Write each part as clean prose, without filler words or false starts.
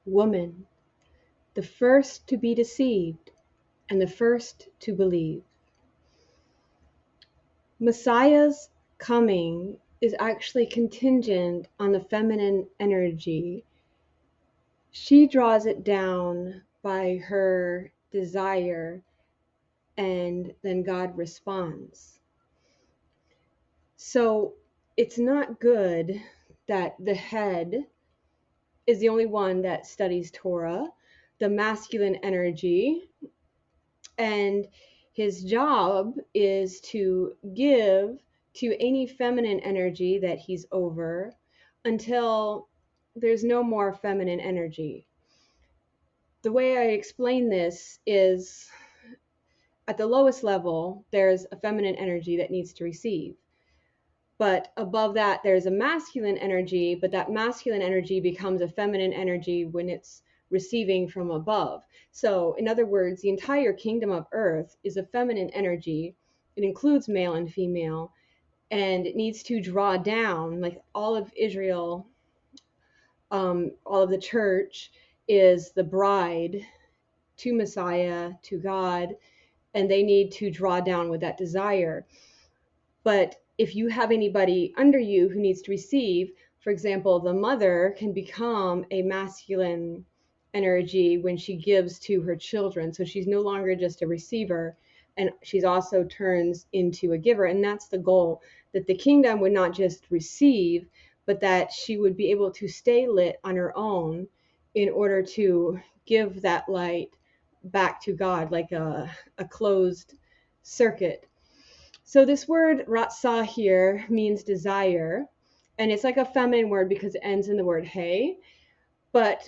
Woman, the first to be deceived and the first to believe. Messiah's coming is actually contingent on the feminine energy. She draws it down by her desire, and then God responds. So it's not good that the head is the only one that studies Torah, the masculine energy, and his job is to give to any feminine energy that he's over until there's no more feminine energy. The way I explain this is at the lowest level, there's a feminine energy that needs to receive. But above that, there's a masculine energy, but that masculine energy becomes a feminine energy when it's receiving from above. So, in other words, the entire kingdom of earth is a feminine energy. It includes male and female, and it needs to draw down, like all of Israel, all of the church is the bride to Messiah, to God, and they need to draw down with that desire. But if you have anybody under you who needs to receive, for example, the mother can become a masculine energy when she gives to her children. So she's no longer just a receiver, and she's also turns into a giver. And that's the goal, that the kingdom would not just receive, but that she would be able to stay lit on her own in order to give that light back to God, like a closed circuit. So this word ratzah here means desire, and it's like a feminine word because it ends in the word hey. But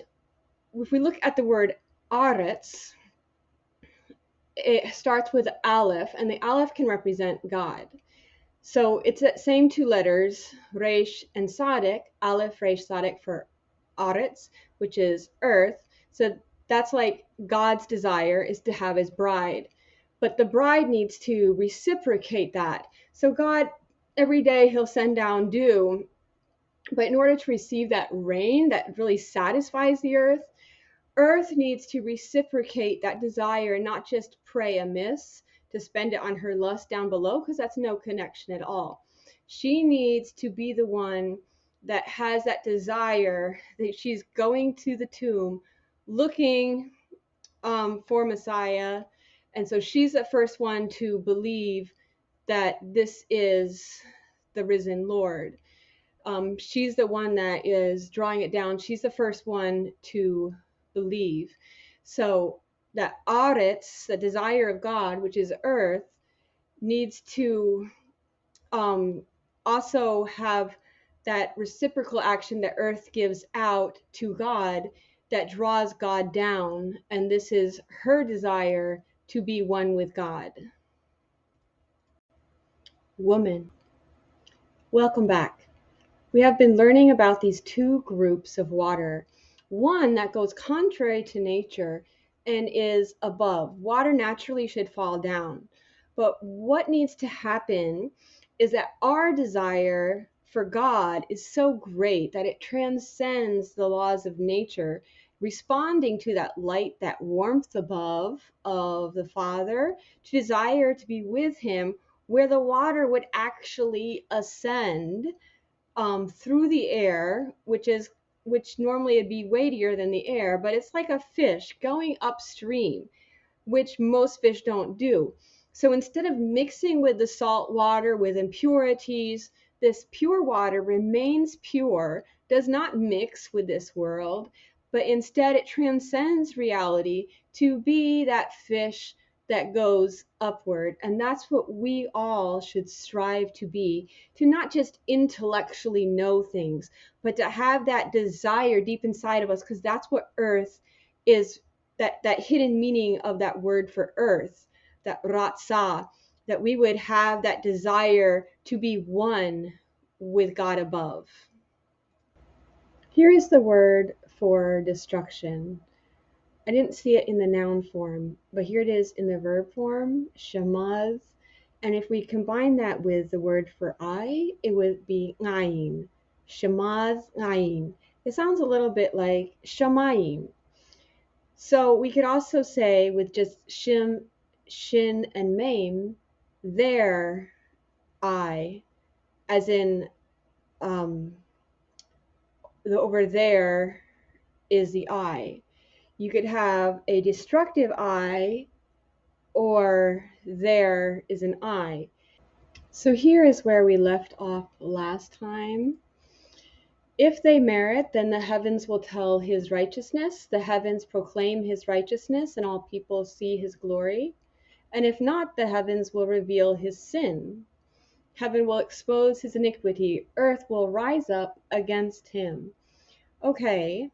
if we look at the word aretz, it starts with aleph, and the aleph can represent God. So it's that same two letters, resh and tzaddik, aleph, resh, tzaddik for aretz, which is earth. So that's like God's desire is to have his bride. But the bride needs to reciprocate that. So God, every day he'll send down dew, but in order to receive that rain that really satisfies the earth needs to reciprocate that desire and not just pray amiss to spend it on her lust down below, because that's no connection at all. She needs to be the one that has that desire, that she's going to the tomb looking for Messiah. And so she's the first one to believe that this is the risen Lord. She's the one that is drawing it down. She's the first one to believe. So that aretz, the desire of God, which is earth, needs to also have that reciprocal action that earth gives out to God that draws God down. And this is her desire to be one with God. Woman, welcome back. We have been learning about these two groups of water. One that goes contrary to nature and is above. Water naturally should fall down. But what needs to happen is that our desire for God is so great that it transcends the laws of nature, responding to that light, that warmth above of the Father, to desire to be with him, where the water would actually ascend through the air, which normally would be weightier than the air, but it's like a fish going upstream, which most fish don't do. So instead of mixing with the salt water with impurities, this pure water remains pure, does not mix with this world, but instead it transcends reality to be that fish that goes upward. And that's what we all should strive to be, to not just intellectually know things, but to have that desire deep inside of us, because that's what earth is, that hidden meaning of that word for earth, that ratzah, that we would have that desire to be one with God above. Here is the word for destruction. I didn't see it in the noun form, but here it is in the verb form, shamaz. And if we combine that with the word for eye, it would be ngayin, shamaz ngayin. It sounds a little bit like shamayim. So we could also say with just shim, shin, and maim, there, I, as in um, the over there is the I. You could have a destructive I, or there is an I. So here is where we left off last time. If they merit, then the heavens will tell his righteousness, the heavens proclaim his righteousness, and all people see his glory. And if not, the heavens will reveal his sin. Heaven will expose his iniquity, earth will rise up against him. Okay,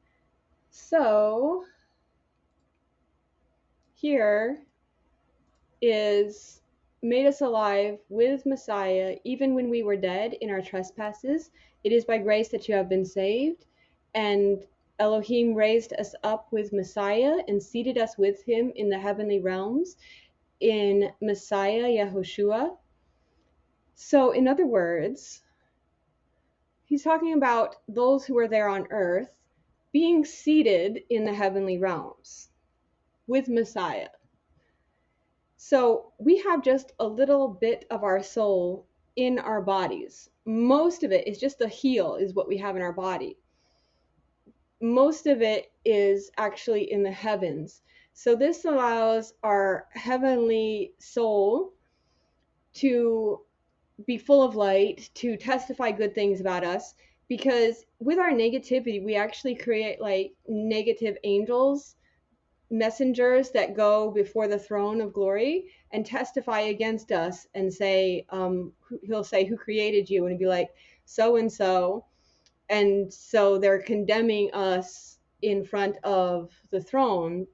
so here is made us alive with Messiah, even when we were dead in our trespasses. It is by grace that you have been saved. And Elohim raised us up with Messiah and seated us with him in the heavenly realms in Messiah Yahushua. So, in other words, he's talking about those who are there on earth being seated in the heavenly realms with Messiah. So we have just a little bit of our soul in our bodies. Most of it is just the heel is what we have in our body. Most of it is actually in the heavens. So this allows our heavenly soul to be full of light, to testify good things about us, because with our negativity, we actually create like negative angels, messengers that go before the throne of glory and testify against us and say, he'll say, who created you? And he'd be like, so and so. And so they're condemning us in front of the throne.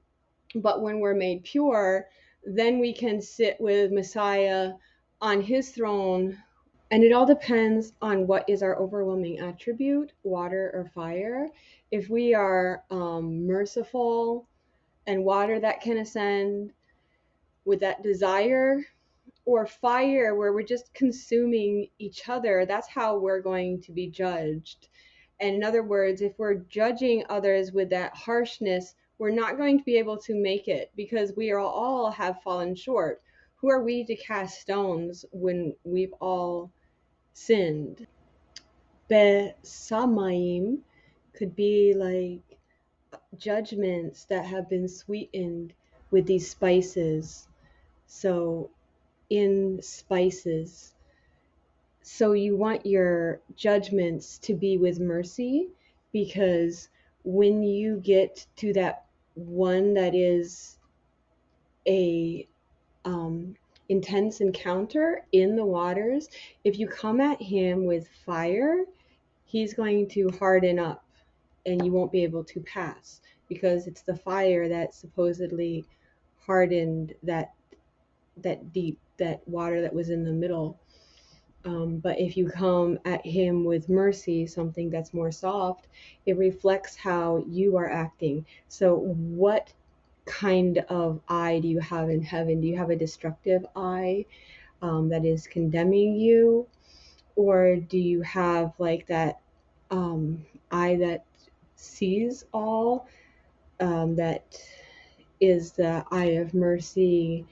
But when we're made pure, then we can sit with Messiah on his throne. And it all depends on what is our overwhelming attribute, water or fire. If we are merciful, and water that can ascend with that desire, or fire where we're just consuming each other, that's how we're going to be judged. And in other words, if we're judging others with that harshness, we're not going to be able to make it, because we all have fallen short. Who are we to cast stones when we've all sinned? Besamayim could be like judgments that have been sweetened with these spices. So, in spices. So, you want your judgments to be with mercy, because when you get to that one that is a intense encounter in the waters, if you come at him with fire, he's going to harden up and you won't be able to pass, because it's the fire that supposedly hardened that deep, that water that was in the middle. But if you come at him with mercy, something that's more soft, it reflects how you are acting. So what kind of eye do you have in heaven? Do you have a destructive eye that is condemning you? Or do you have like that eye that sees all, that is the eye of mercy?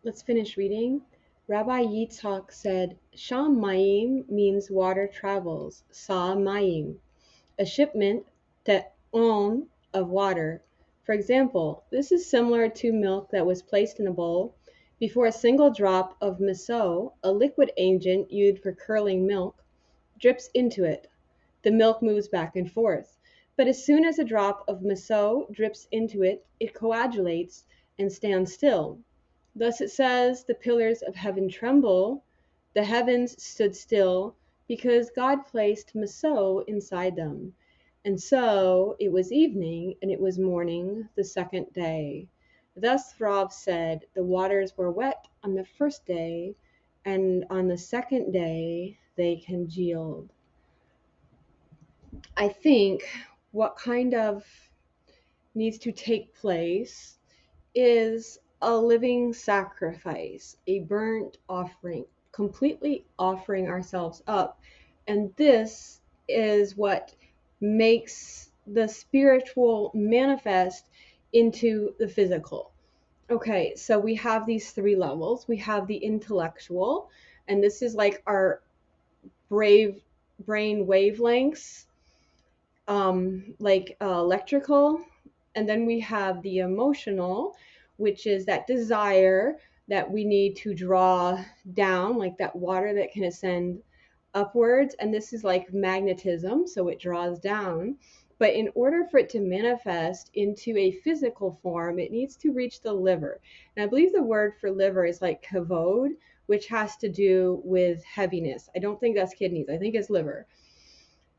Let's finish reading. Rabbi Yitzhak said, Sham Mayim means water travels, Sa Mayim, a shipment, Te'on, of water. For example, this is similar to milk that was placed in a bowl. Before a single drop of miso, a liquid agent used for curdling milk, drips into it, the milk moves back and forth. But as soon as a drop of miso drips into it, it coagulates and stands still. Thus it says, the pillars of heaven tremble, the heavens stood still, because God placed miso inside them. And so it was evening, and it was morning the second day. Thus Rav said, the waters were wet on the first day, and on the second day they congealed. I think what kind of needs to take place is a living sacrifice, a burnt offering, completely offering ourselves up. And this is what makes the spiritual manifest into the physical. Okay, so we have these three levels. We have the intellectual, and this is like our brave brain wavelengths, like electrical. And then we have the emotional, which is that desire that we need to draw down, like that water that can ascend upwards. And this is like magnetism, so it draws down. But in order for it to manifest into a physical form, it needs to reach the liver. And I believe the word for liver is like kavod, which has to do with heaviness. I don't think that's kidneys, I think it's liver.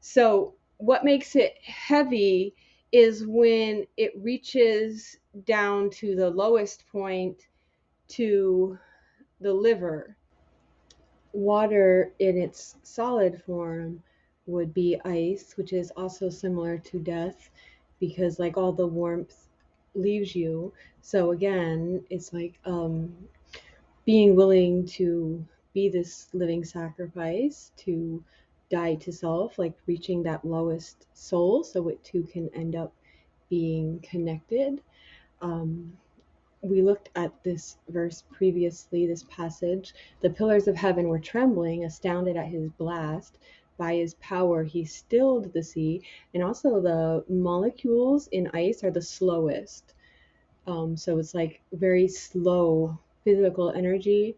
So what makes it heavy is when it reaches down to the lowest point to the liver. Water in its solid form would be ice, which is also similar to death because like all the warmth leaves you. So again, it's like being willing to be this living sacrifice, to die to self, like reaching that lowest soul so it too can end up being connected. Um, we looked at this verse previously, this passage. The pillars of heaven were trembling, astounded at his blast. By his power, he stilled the sea. And also, the molecules in ice are the slowest. So it's like very slow physical energy.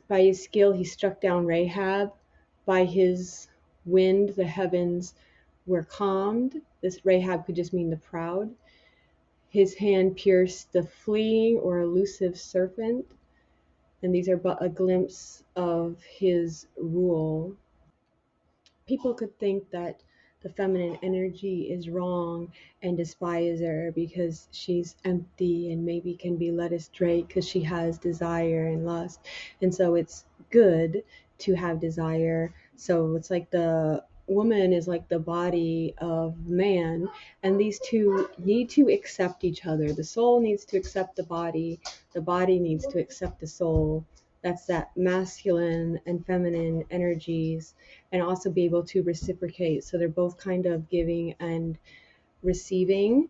By his skill, he struck down Rahab. By his wind, the heavens were calmed. This Rahab could just mean the proud. His hand pierced the fleeing or elusive serpent, and these are but a glimpse of his rule. People could think that the feminine energy is wrong and despise her because she's empty and maybe can be led astray because she has desire and lust. And so it's good to have desire. So it's like the woman is like the body of man, and these two need to accept each other. The soul needs to accept the body needs to accept the soul. That's that masculine and feminine energies, and also be able to reciprocate. So they're both kind of giving and receiving.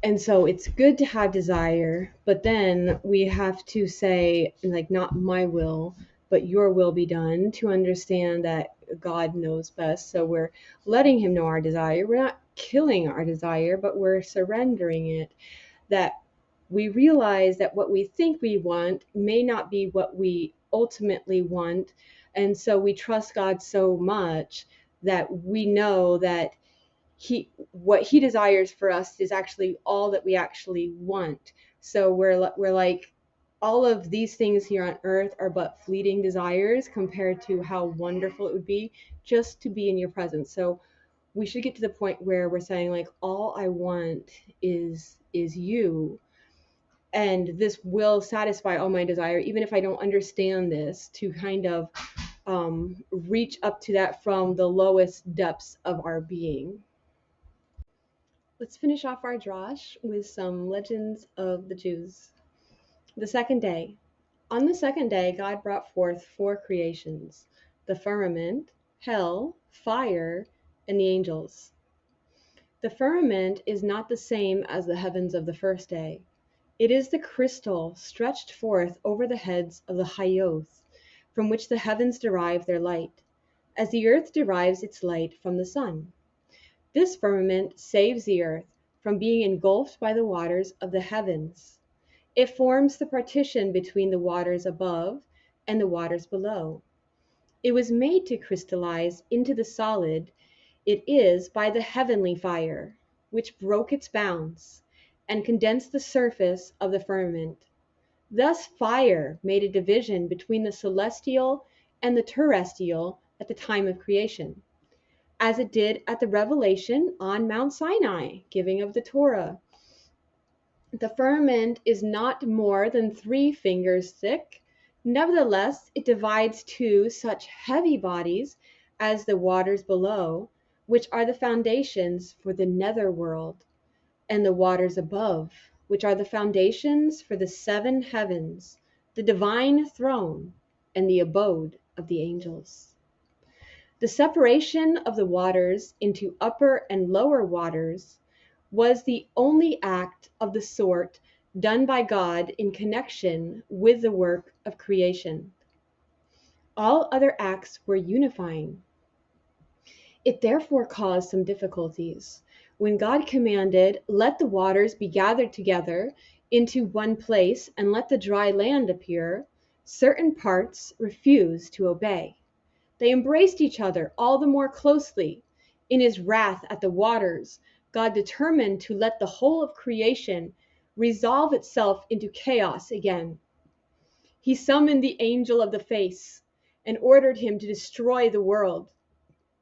And so it's good to have desire, but then we have to say, like, not my will, but your will be done, to understand that God knows best. So we're letting him know our desire. We're not killing our desire, but we're surrendering it. That we realize that what we think we want may not be what we ultimately want. And so we trust God so much that we know that what he desires for us is actually all that we actually want. So we're like, all of these things here on earth are but fleeting desires compared to how wonderful it would be just to be in your presence. So we should get to the point where we're saying like, all I want is you, and this will satisfy all my desire, even if I don't understand this, to kind of reach up to that from the lowest depths of our being. Let's finish off our Drash with some legends of the Jews. The second day. On the second day, God brought forth four creations: the firmament, hell, fire, and the angels. The firmament is not the same as the heavens of the first day. It is the crystal stretched forth over the heads of the Hayoth, from which the heavens derive their light, as the earth derives its light from the sun. This firmament saves the earth from being engulfed by the waters of the heavens. It forms the partition between the waters above and the waters below. It was made to crystallize into the solid it is by the heavenly fire, which broke its bounds and condensed the surface of the firmament. Thus fire made a division between the celestial and the terrestrial at the time of creation, as it did at the revelation on Mount Sinai, giving of the Torah. The firmament is not more than 3 fingers thick. Nevertheless, it divides to such heavy bodies as the waters below, which are the foundations for the nether world, and the waters above, which are the foundations for the 7 heavens, the divine throne, and the abode of the angels. The separation of the waters into upper and lower waters was the only act of the sort done by God in connection with the work of creation. All other acts were unifying. It therefore caused some difficulties. When God commanded, "Let the waters be gathered together into one place and let the dry land appear," certain parts refused to obey. They embraced each other all the more closely. In his wrath at the waters, God determined to let the whole of creation resolve itself into chaos again. He summoned the angel of the face and ordered him to destroy the world.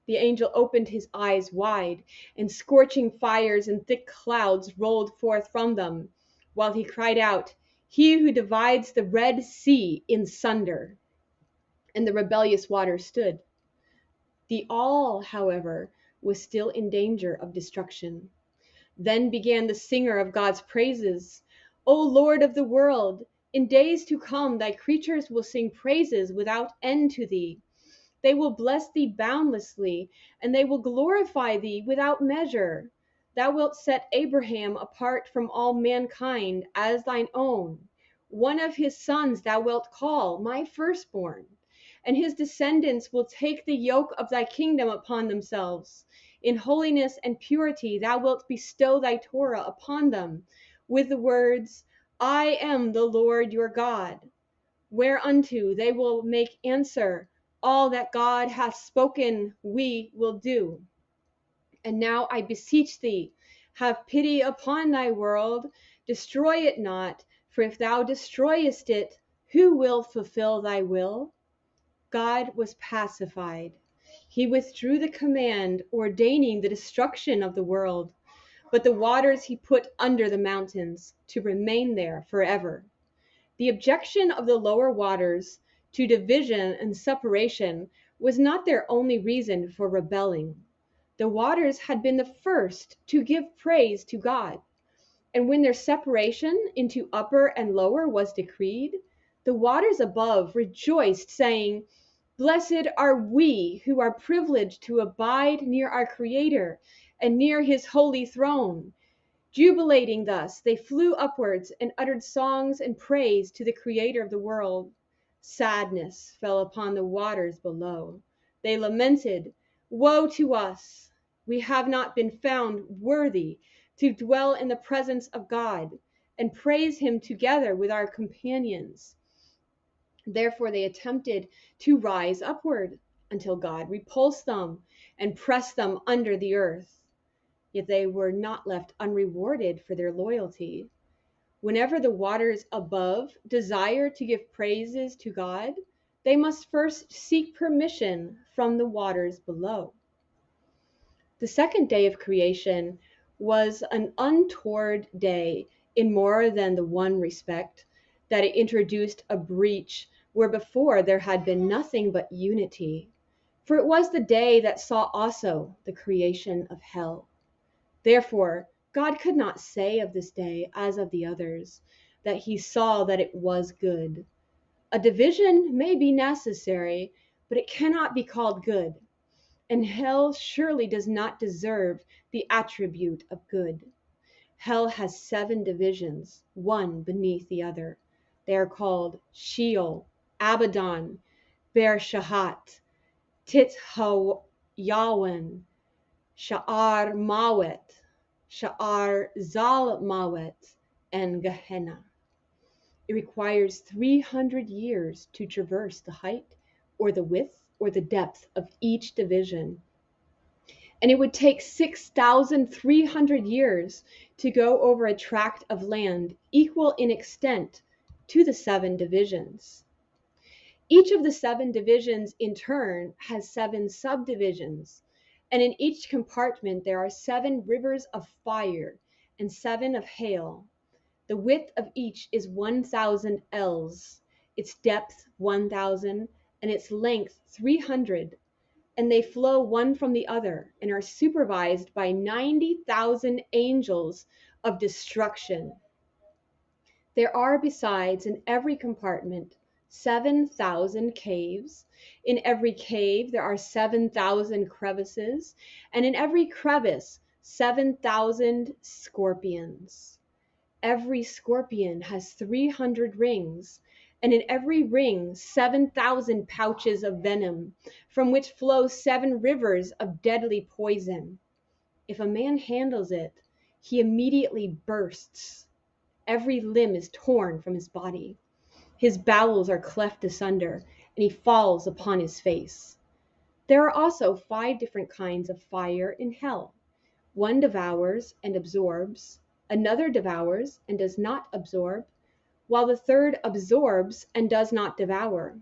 The angel opened his eyes wide, and scorching fires and thick clouds rolled forth from them, while he cried out, "He who divides the Red Sea in sunder." And the rebellious waters stood. The all, however, was still in danger of destruction. Then began the singer of God's praises. "O Lord of the world, in days to come thy creatures will sing praises without end to thee. They will bless thee boundlessly, and they will glorify thee without measure. Thou wilt set Abraham apart from all mankind as thine own. One of his sons thou wilt call my firstborn, and his descendants will take the yoke of thy kingdom upon themselves. In holiness and purity thou wilt bestow thy Torah upon them, with the words, I am the Lord your God. Whereunto they will make answer, all that God hath spoken we will do. And now I beseech thee, have pity upon thy world, destroy it not, for if thou destroyest it, who will fulfill thy will?" God was pacified. He withdrew the command ordaining the destruction of the world, but the waters he put under the mountains to remain there forever. The objection of the lower waters to division and separation was not their only reason for rebelling. The waters had been the first to give praise to God, and when their separation into upper and lower was decreed, the waters above rejoiced, saying, "Blessed are we who are privileged to abide near our Creator and near his holy throne." Jubilating thus, they flew upwards and uttered songs and praise to the Creator of the world. Sadness fell upon the waters below. They lamented, "Woe to us! We have not been found worthy to dwell in the presence of God and praise him together with our companions." Therefore they attempted to rise upward until God repulsed them and pressed them under the earth. Yet they were not left unrewarded for their loyalty. Whenever the waters above desire to give praises to God, they must first seek permission from the waters below. The second day of creation was an untoward day in more than the one respect, that it introduced a breach where before there had been nothing but unity. For it was the day that saw also the creation of hell. Therefore, God could not say of this day, as of the others, that he saw that it was good. A division may be necessary, but it cannot be called good. And hell surely does not deserve the attribute of good. Hell has 7 divisions, one beneath the other. They are called Sheol, Abaddon, Ber Shahat, Tit Yawen, Sha'ar Mawet, Sha'ar Zal Mawet, and Gehenna. It requires 300 years to traverse the height or the width or the depth of each division. And it would take 6,300 years to go over a tract of land equal in extent to the 7 divisions. Each of the 7 divisions in turn has 7 subdivisions, and in each compartment there are 7 rivers of fire and 7 of hail. The width of each is 1,000 ells, its depth 1,000, and its length 300, and they flow one from the other and are supervised by 90,000 angels of destruction. There are besides in every compartment 7,000 caves. In every cave, there are 7,000 crevices, and in every crevice, 7,000 scorpions. Every scorpion has 300 rings, and in every ring, 7,000 pouches of venom, from which flow 7 rivers of deadly poison. If a man handles it, he immediately bursts. Every limb is torn from his body. His bowels are cleft asunder, and he falls upon his face. There are also 5 different kinds of fire in hell. One devours and absorbs, another devours and does not absorb, while the third absorbs and does not devour.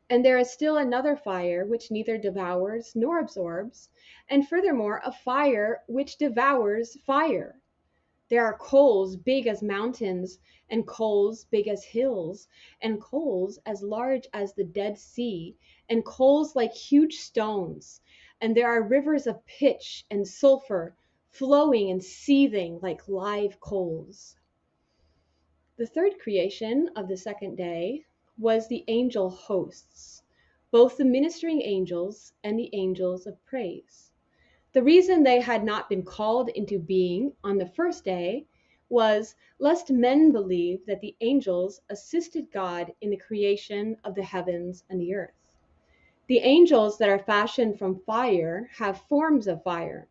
And there is still another fire which neither devours nor absorbs, and furthermore a fire which devours fire. There are coals big as mountains, and coals big as hills, and coals as large as the Dead Sea, and coals like huge stones. And there are rivers of pitch and sulfur flowing and seething like live coals. The third creation of the second day was the angel hosts, both the ministering angels and the angels of praise. The reason they had not been called into being on the first day was lest men believe that the angels assisted God in the creation of the heavens and the earth. The angels that are fashioned from fire have forms of fire,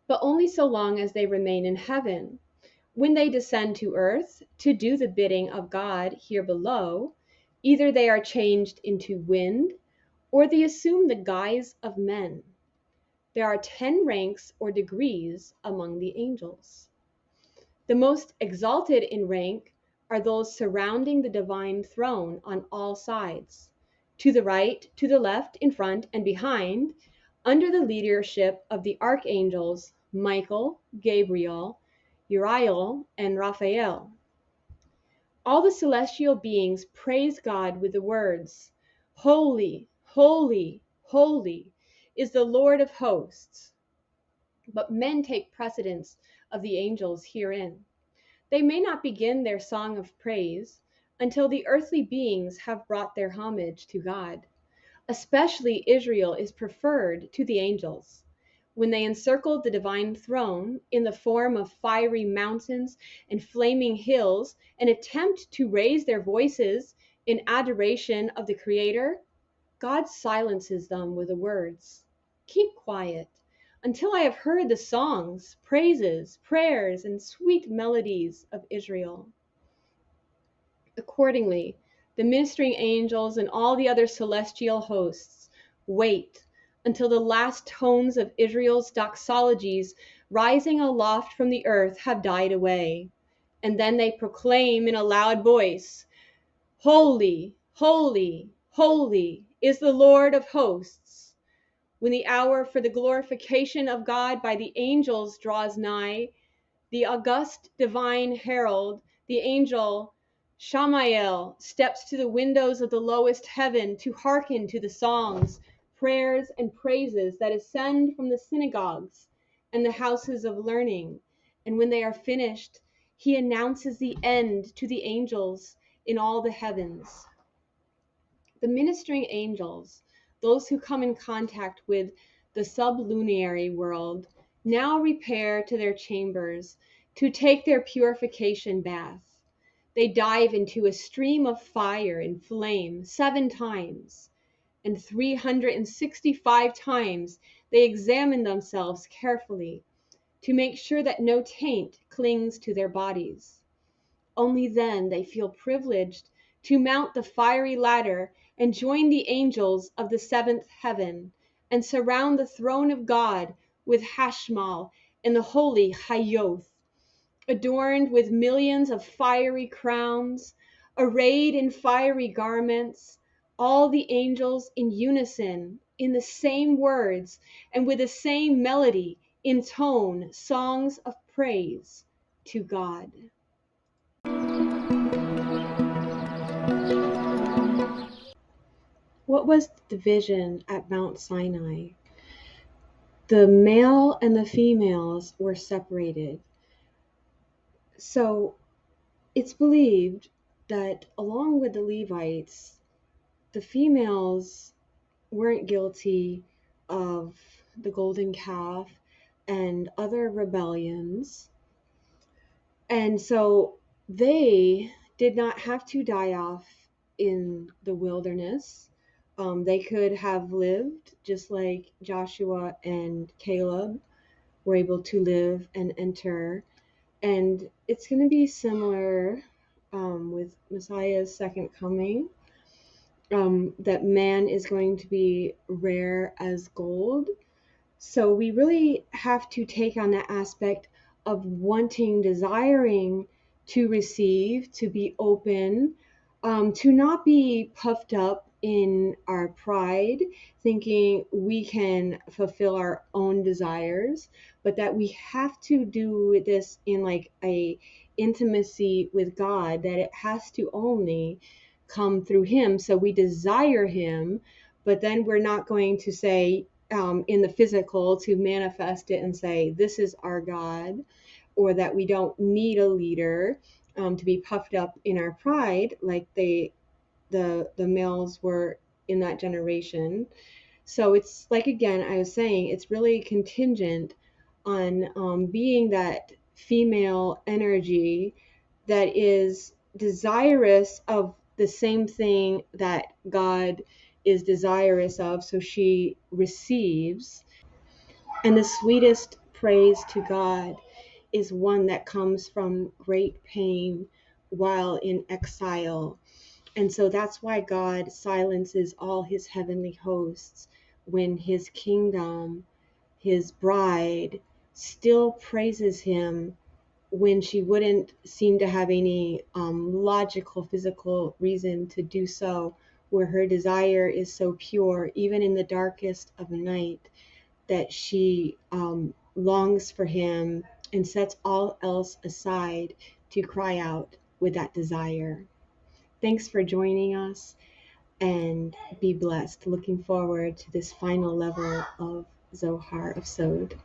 but only so long as they remain in heaven. When they descend to earth to do the bidding of God here below, either they are changed into wind or they assume the guise of men. There are 10 ranks or degrees among the angels. The most exalted in rank are those surrounding the divine throne on all sides, to the right, to the left, in front, and behind, under the leadership of the archangels Michael, Gabriel, Uriel, and Raphael. All the celestial beings praise God with the words, "Holy, holy, holy is the Lord of hosts." But men take precedence of the angels herein. They may not begin their song of praise until the earthly beings have brought their homage to God. Especially Israel is preferred to the angels. When they encircled the divine throne in the form of fiery mountains and flaming hills and attempt to raise their voices in adoration of the Creator, God silences them with the words, "Keep quiet until I have heard the songs, praises, prayers, and sweet melodies of Israel." Accordingly, the ministering angels and all the other celestial hosts wait until the last tones of Israel's doxologies rising aloft from the earth have died away, and then they proclaim in a loud voice, "Holy, holy, holy is the Lord of hosts." When the hour for the glorification of God by the angels draws nigh, the august divine herald, the angel Shamael, steps to the windows of the lowest heaven to hearken to the songs, prayers, and praises that ascend from the synagogues and the houses of learning. And when they are finished, he announces the end to the angels in all the heavens. The ministering angels, those who come in contact with the sublunary world, now repair to their chambers to take their purification bath. They dive into a stream of fire and flame 7 times, and 365 times they examine themselves carefully to make sure that no taint clings to their bodies. Only then they feel privileged to mount the fiery ladder and join the angels of the 7th heaven and surround the throne of God with Hashmal and the holy Hayoth, adorned with millions of fiery crowns, arrayed in fiery garments, all the angels in unison, in the same words and with the same melody, intone songs of praise to God. What was the division at Mount Sinai? The male and the females were separated. So it's believed that along with the Levites, the females weren't guilty of the golden calf and other rebellions. And so they did not have to die off in the wilderness. They could have lived just like Joshua and Caleb were able to live and enter. And it's going to be similar with Messiah's second coming, that man is going to be rare as gold. So we really have to take on that aspect of wanting, desiring to receive, to be open, to not be puffed up in our pride, thinking we can fulfill our own desires, but that we have to do this in like a intimacy with God, that it has to only come through Him. So we desire Him, but then we're not going to say, in the physical, to manifest it and say, this is our God, or that we don't need a leader, to be puffed up in our pride like the males were in that generation. So it's like, again, I was saying, it's really contingent on being that female energy that is desirous of the same thing that God is desirous of. So she receives. And the sweetest praise to God is one that comes from great pain while in exile. And so that's why God silences all his heavenly hosts when his kingdom, his bride, still praises him when she wouldn't seem to have any logical, physical reason to do so, where her desire is so pure, even in the darkest of night, that she longs for him and sets all else aside to cry out with that desire. Thanks for joining us, and be blessed. Looking forward to this final level of Zohar, of Sod.